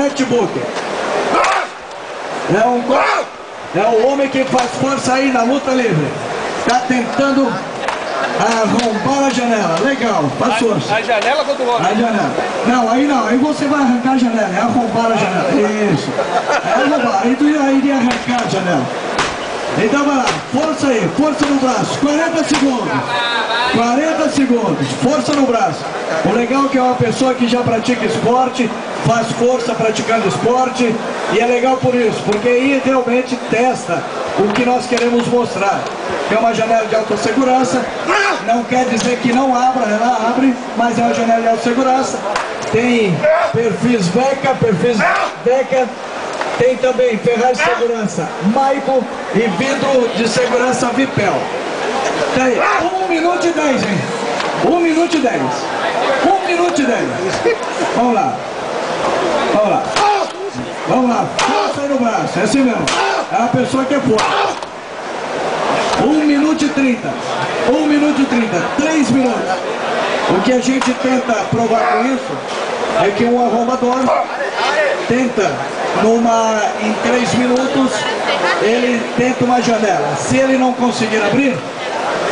Matt Booker. É o homem que faz força aí na luta livre. Tá tentando arrombar a janela. Legal, faz força. A janela contra o homem? A janela. Não, aí você vai arrancar a janela. É arrombar a janela. Isso. É arrombar. Aí tu iria arrancar a janela. Então vai lá, força aí, força no braço, 40 segundos. 40 segundos, força no braço. O legal é que é uma pessoa que já pratica esporte, faz força praticando esporte, e é legal por isso, porque aí realmente testa o que nós queremos mostrar. Que é uma janela de autossegurança, não quer dizer que não abra, ela abre, mas é uma janela de autossegurança. Tem perfis VECA, tem também ferragem de segurança Maico e vidro de segurança Vipel. Tem 1 minuto e 10, hein? 1 minuto e 10. 1 minuto e 10. Vamos lá. Vamos lá. Vamos lá. Força aí no braço. É assim mesmo. É a pessoa que é forte. 1 minuto e 30. 1 minuto e 30. 3 minutos. O que a gente tenta provar com isso é que um arrombador tenta, em 3 minutos, ele tenta uma janela. Se ele não conseguir abrir,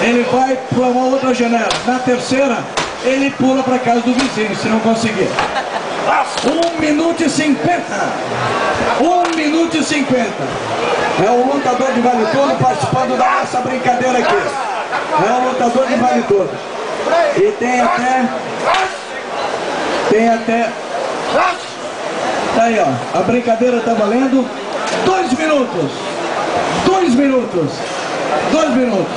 ele vai para uma outra janela. Na terceira, ele pula para casa do vizinho, se não conseguir. 1 minuto e 50. 1 minuto e 50. É o lutador de vale tudo participando da nossa brincadeira aqui. É o lutador de vale tudo. E tem até... Tá aí, ó. A brincadeira tá valendo 2 minutos. 2 minutos. 2 minutos.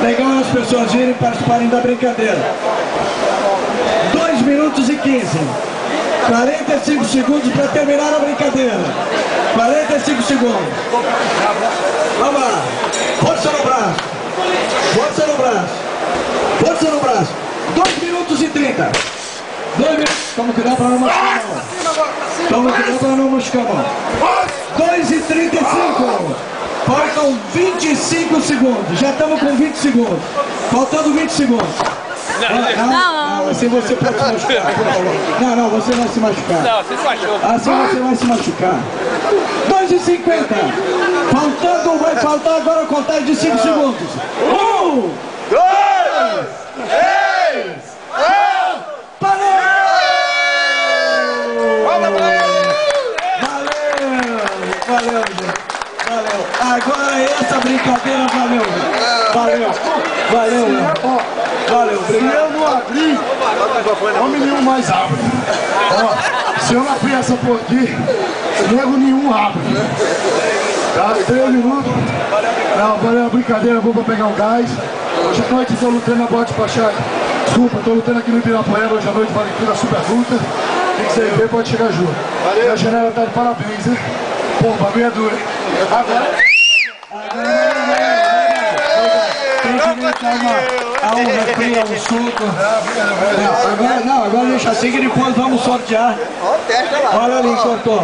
Legal as pessoas irem participarem da brincadeira. 2 minutos e 15. 45 segundos para terminar a brincadeira. 45 segundos. Vamos lá. Força no braço. Força no braço. Força no braço. 2 minutos e 30. 2 minutos. Toma cuidado para não machucar a mão. Toma cuidado para não machucar a mão. 2 e 35. Faltam 25 segundos. Já estamos com 20 segundos. Faltando 20 segundos. Não, assim você pode se machucar, por favor. Não, você vai se machucar. Não, você se machuca. Assim você vai se machucar. 2 e 50. Vai faltar agora a contagem de 5 segundos. 1, 2, 3, 4. Parou! Valeu, gente. Valeu. Agora essa brincadeira valeu, gente. Valeu, Se eu não abrir, homem nenhum mais abre. Ó, se eu não abrir essa por aqui, nego nenhum abre. Tá? 3 minutos. Não, valeu a brincadeira, vou pra pegar o gás. Hoje à noite estou lutando na Bote Pachá. Desculpa, estou lutando aqui no Ibirapuera. Hoje à noite vale tudo a super luta. Quem quiser ver pode chegar junto. E a janela tá de parabéns, hein? Pô, o bagulho é duro, hein? Agora um refri, um suco. Agora deixa assim que depois vamos sortear. Olha ali, cortou.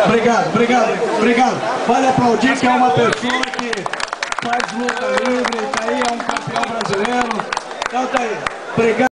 Obrigado. Vale aplaudir que é uma pessoa que faz luta livre, tá aí, é um campeão brasileiro. Então tá aí. Obrigado.